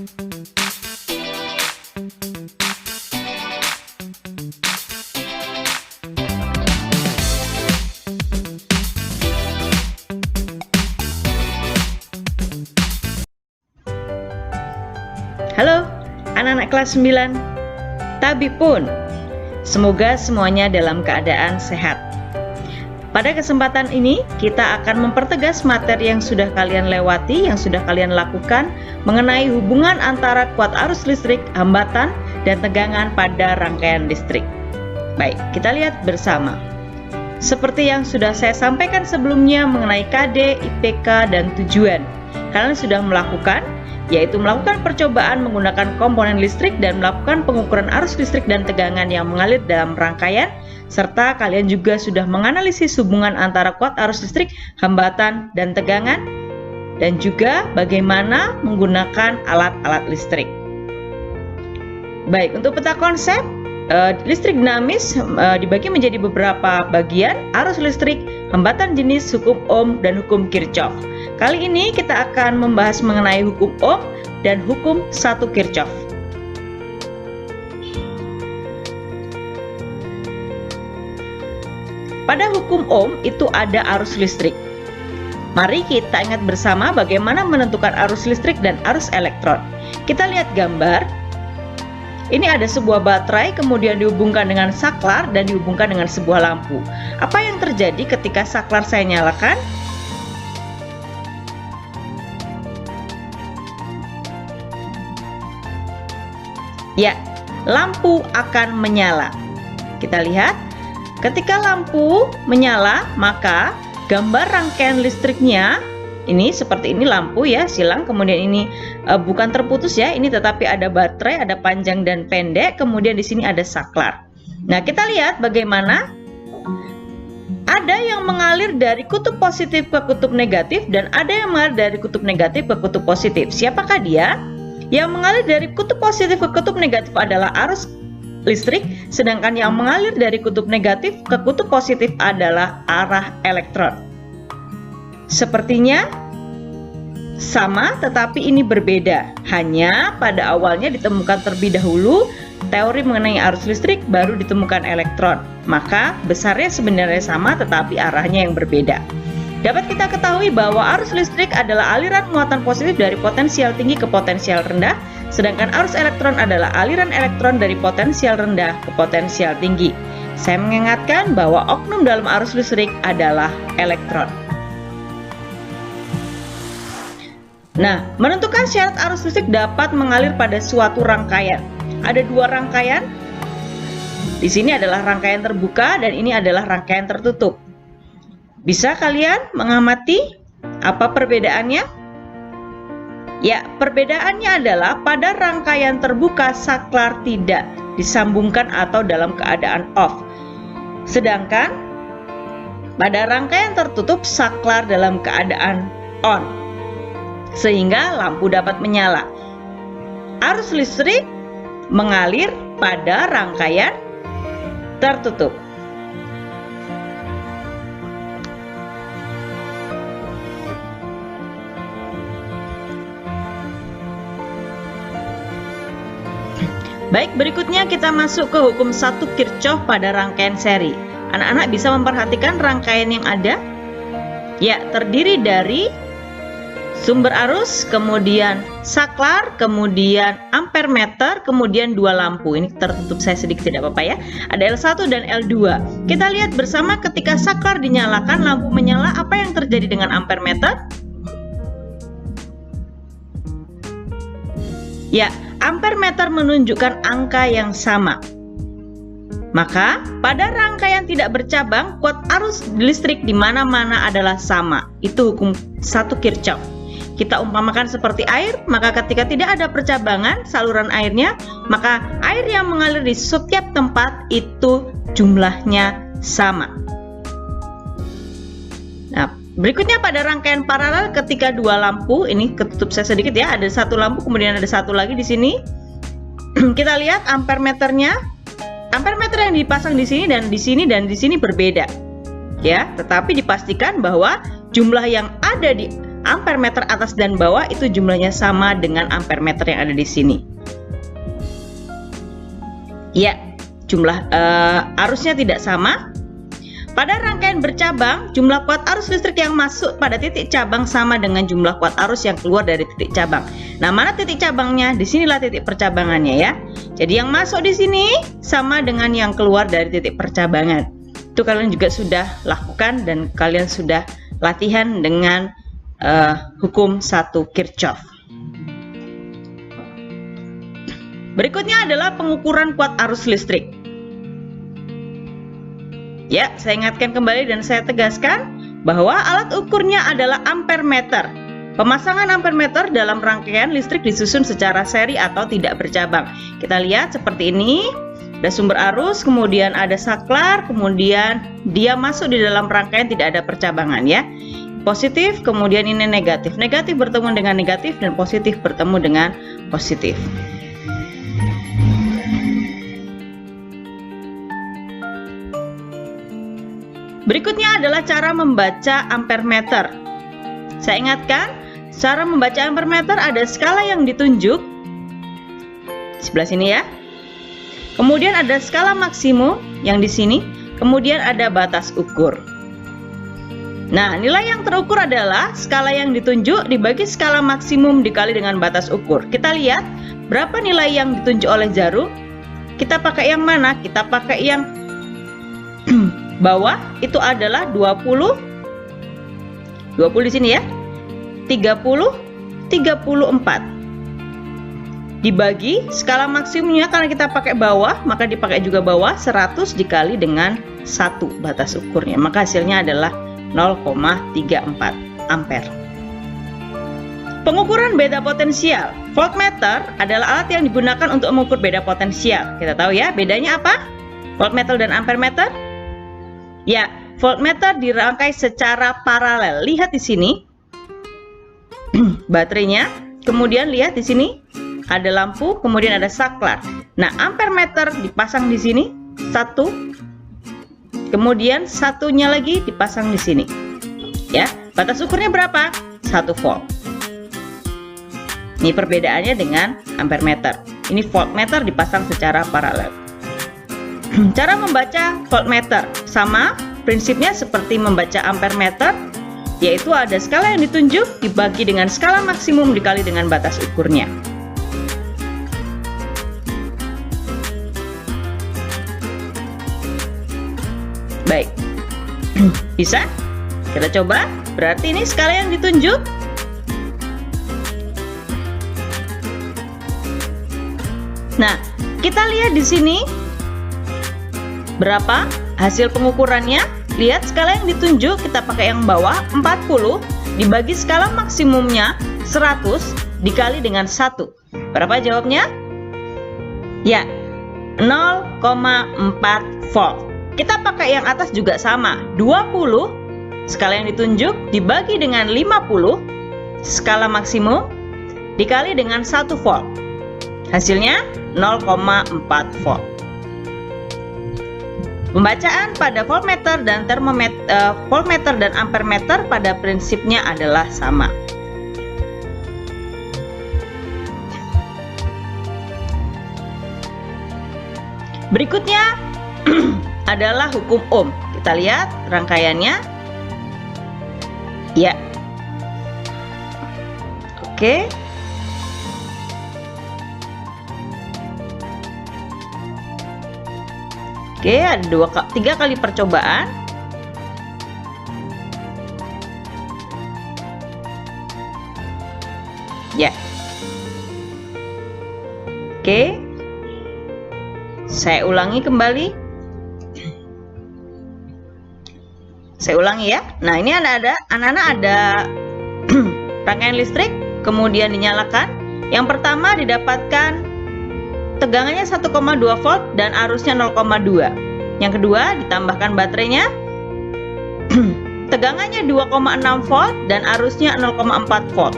Halo anak-anak kelas 9 Tabipun. Semoga semuanya dalam keadaan sehat. Pada kesempatan ini kita akan mempertegas materi yang sudah kalian lewati, yang sudah kalian lakukan mengenai hubungan antara kuat arus listrik, hambatan, dan tegangan pada rangkaian listrik. Baik, kita lihat bersama. Seperti yang sudah saya sampaikan sebelumnya mengenai KD, IPK, dan tujuan. Kalian sudah melakukan, yaitu melakukan percobaan menggunakan komponen listrik dan melakukan pengukuran arus listrik dan tegangan yang mengalir dalam rangkaian, serta kalian juga sudah menganalisis hubungan antara kuat arus listrik, hambatan, dan tegangan, dan juga bagaimana menggunakan alat-alat listrik. Baik, untuk peta konsep, listrik dinamis dibagi menjadi beberapa bagian: arus listrik, hambatan jenis, hukum Ohm, dan hukum Kirchhoff. Kali ini kita akan membahas mengenai hukum Ohm dan hukum 1 Kirchhoff. Pada hukum Ohm itu ada arus listrik. Mari kita ingat bersama bagaimana menentukan arus listrik dan arus elektron. Kita lihat gambar. Ini ada sebuah baterai, kemudian dihubungkan dengan saklar dan dihubungkan dengan sebuah lampu. Apa yang terjadi ketika saklar saya nyalakan? Ya, lampu akan menyala. Kita lihat, ketika lampu menyala, maka gambar rangkaian listriknya ini seperti ini, lampu ya, silang, kemudian ini bukan terputus ya, ini tetapi ada baterai, ada panjang dan pendek, kemudian di sini ada saklar. Nah, kita lihat bagaimana ada yang mengalir dari kutub positif ke kutub negatif dan ada yang mengalir dari kutub negatif ke kutub positif. Siapakah dia? Yang mengalir dari kutub positif ke kutub negatif adalah arus listrik, sedangkan yang mengalir dari kutub negatif ke kutub positif adalah arah elektron. Sepertinya sama, tetapi ini berbeda. Hanya pada awalnya ditemukan terlebih dahulu teori mengenai arus listrik, baru ditemukan elektron. Maka besarnya sebenarnya sama, tetapi arahnya yang berbeda. Dapat kita ketahui bahwa arus listrik adalah aliran muatan positif dari potensial tinggi ke potensial rendah, sedangkan arus elektron adalah aliran elektron dari potensial rendah ke potensial tinggi. Saya mengingatkan bahwa oknum dalam arus listrik adalah elektron. Nah, menentukan syarat arus listrik dapat mengalir pada suatu rangkaian. Ada dua rangkaian. Di sini adalah rangkaian terbuka dan ini adalah rangkaian tertutup. Bisa kalian mengamati apa perbedaannya? Ya, perbedaannya adalah pada rangkaian terbuka saklar tidak disambungkan atau dalam keadaan off. Sedangkan pada rangkaian tertutup saklar dalam keadaan on, sehingga lampu dapat menyala. Arus listrik mengalir pada rangkaian tertutup. Baik, berikutnya kita masuk ke hukum 1 Kirchhoff pada rangkaian seri. Anak-anak bisa memperhatikan rangkaian yang ada? Ya, terdiri dari sumber arus, kemudian saklar, kemudian ampermeter, kemudian dua lampu. Ini tertutup saya sedikit, tidak apa-apa ya. Ada L1 dan L2. Kita lihat bersama ketika saklar dinyalakan, lampu menyala, apa yang terjadi dengan ampermeter? Ya, ampermeter menunjukkan angka yang sama. Maka, pada rangkaian tidak bercabang, kuat arus listrik di mana-mana adalah sama. Itu hukum 1 Kirchhoff. Kita umpamakan seperti air, maka ketika tidak ada percabangan saluran airnya, maka air yang mengalir di setiap tempat itu jumlahnya sama. Nah, berikutnya pada rangkaian paralel ketika dua lampu, ini ketutup saya sedikit ya, ada satu lampu kemudian ada satu lagi di sini. Kita lihat ampermeternya. Ampermeter yang dipasang di sini dan di sini dan di sini berbeda. Ya, tetapi dipastikan bahwa jumlah yang ada di ampere meter atas dan bawah itu jumlahnya sama dengan ampere meter yang ada di sini. Ya, jumlah arusnya tidak sama. Pada rangkaian bercabang, jumlah kuat arus listrik yang masuk pada titik cabang sama dengan jumlah kuat arus yang keluar dari titik cabang. Nah, mana titik cabangnya? Disinilah titik percabangannya ya. Jadi yang masuk di sini sama dengan yang keluar dari titik percabangan. Itu kalian juga sudah lakukan dan kalian sudah latihan dengan hukum 1 Kirchhoff. Berikutnya adalah pengukuran kuat arus listrik. Ya, saya ingatkan kembali dan saya tegaskan bahwa alat ukurnya adalah ampere meter. Pemasangan ampere meter dalam rangkaian listrik disusun secara seri atau tidak bercabang. Kita lihat seperti ini. Ada sumber arus, kemudian ada saklar, kemudian dia masuk di dalam rangkaian tidak ada percabangan ya. Positif, kemudian ini negatif. Negatif bertemu dengan negatif dan positif bertemu dengan positif. Berikutnya adalah cara membaca ampere meter. Saya ingatkan, cara membaca ampere meter ada skala yang ditunjuk di sebelah sini ya. Kemudian ada skala maksimum yang di sini, kemudian ada batas ukur. Nah, nilai yang terukur adalah skala yang ditunjuk dibagi skala maksimum dikali dengan batas ukur. Kita lihat berapa nilai yang ditunjuk oleh jarum. Kita pakai yang mana? Kita pakai yang bawah, itu adalah 20 di sini ya, 30, 34 dibagi skala maksimumnya, karena kita pakai bawah maka dipakai juga bawah, 100 dikali dengan 1 batas ukurnya, maka hasilnya adalah 0,34 ampere. Pengukuran beda potensial. Voltmeter adalah alat yang digunakan untuk mengukur beda potensial. Kita tahu ya bedanya apa? Voltmeter dan ampere meter. Ya, voltmeter dirangkai secara paralel. Lihat di sini baterainya, kemudian lihat di sini ada lampu, kemudian ada saklar. Nah, ampere meter dipasang di sini satu, kemudian satunya lagi dipasang di sini. Ya, batas ukurnya berapa? 1 volt. Ini perbedaannya dengan ampere meter. Ini voltmeter dipasang secara paralel. Cara membaca voltmeter sama prinsipnya seperti membaca ampere meter, yaitu ada skala yang ditunjuk dibagi dengan skala maksimum dikali dengan batas ukurnya. Baik, bisa? Kita coba. Berarti ini skala yang ditunjuk. Nah, kita lihat di sini berapa hasil pengukurannya. Lihat skala yang ditunjuk, kita pakai yang bawah 40 dibagi skala maksimumnya 100 dikali dengan 1. Berapa jawabnya? Ya, 0,4 volt. Kita pakai yang atas juga sama, 20 skala yang ditunjuk dibagi dengan 50 skala maksimum dikali dengan 1 volt. Hasilnya 0,4 volt. Pembacaan pada voltmeter dan voltmeter dan ampere meter pada prinsipnya adalah sama. Berikutnya adalah hukum Ohm. Kita lihat rangkaiannya. Ya. Oke. Oke, ada 3 kali percobaan. Ya. Oke. Saya ulangi kembali. Saya ulangi ya. Nah, ini anak-anak ada rangkaian listrik, kemudian dinyalakan. Yang pertama didapatkan tegangannya 1,2 volt dan arusnya 0,2. Yang kedua ditambahkan baterainya. Tegangannya 2,6 volt dan arusnya 0,4 volt.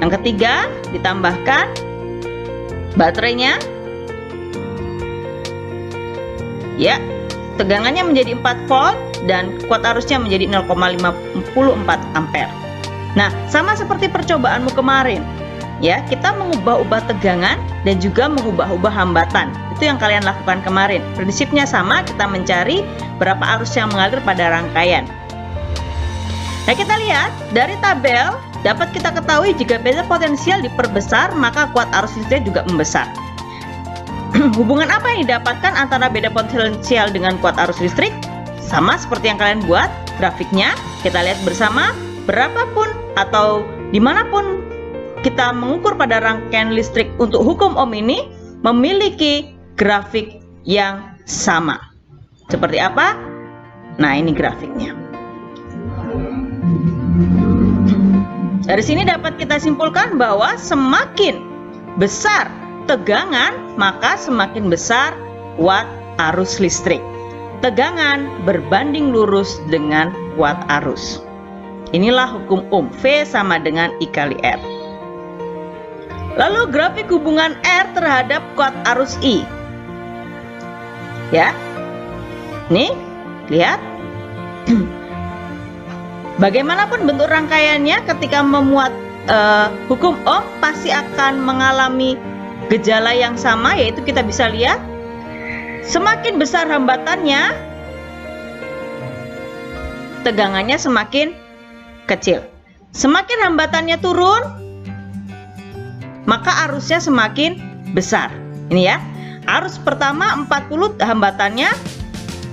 Yang ketiga ditambahkan baterainya. Ya, tegangannya menjadi 4 volt dan kuat arusnya menjadi 0,54 ampere. Nah, sama seperti percobaanmu kemarin, ya, kita mengubah-ubah tegangan dan juga mengubah-ubah hambatan. Itu yang kalian lakukan kemarin. Prinsipnya sama, kita mencari berapa arus yang mengalir pada rangkaian. Nah, kita lihat dari tabel dapat kita ketahui jika beda potensial diperbesar, maka kuat arus listrik juga membesar. Hubungan apa yang didapatkan antara beda potensial dengan kuat arus listrik? Sama seperti yang kalian buat grafiknya. Kita lihat bersama, berapapun atau dimanapun kita mengukur pada rangkaian listrik untuk hukum Ohm ini memiliki grafik yang sama. Seperti apa? Nah, ini grafiknya. Dari sini dapat kita simpulkan bahwa semakin besar tegangan, maka semakin besar kuat arus listrik. Tegangan berbanding lurus dengan kuat arus. Inilah hukum Ohm, V sama dengan I kali R. Lalu grafik hubungan R terhadap kuat arus I. Ya. Nih, lihat. Bagaimanapun bentuk rangkaiannya, ketika memuat hukum Ohm pasti akan mengalami gejala yang sama, yaitu kita bisa lihat semakin besar hambatannya, tegangannya semakin kecil. Semakin hambatannya turun, maka arusnya semakin besar. Ini ya, arus pertama 40 hambatannya,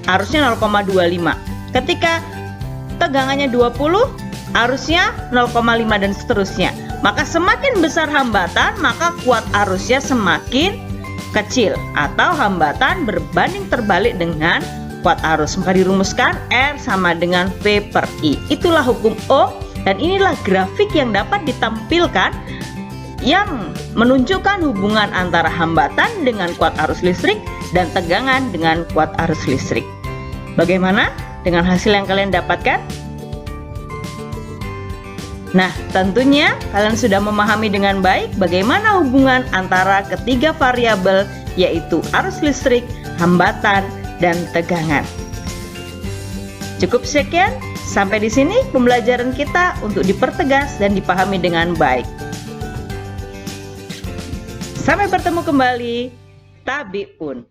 arusnya 0,25. Ketika tegangannya 20, arusnya 0,5 dan seterusnya. Maka semakin besar hambatan, maka kuat arusnya semakin kecil atau hambatan berbanding terbalik dengan kuat arus. Maka dirumuskan R sama dengan V per I. Itulah hukum Ohm dan inilah grafik yang dapat ditampilkan yang menunjukkan hubungan antara hambatan dengan kuat arus listrik dan tegangan dengan kuat arus listrik. Bagaimana dengan hasil yang kalian dapatkan? Nah, tentunya kalian sudah memahami dengan baik bagaimana hubungan antara ketiga variabel, yaitu arus listrik, hambatan, dan tegangan. Cukup sekian, sampai di sini pembelajaran kita untuk dipertegas dan dipahami dengan baik. Sampai bertemu kembali, Tabi Un.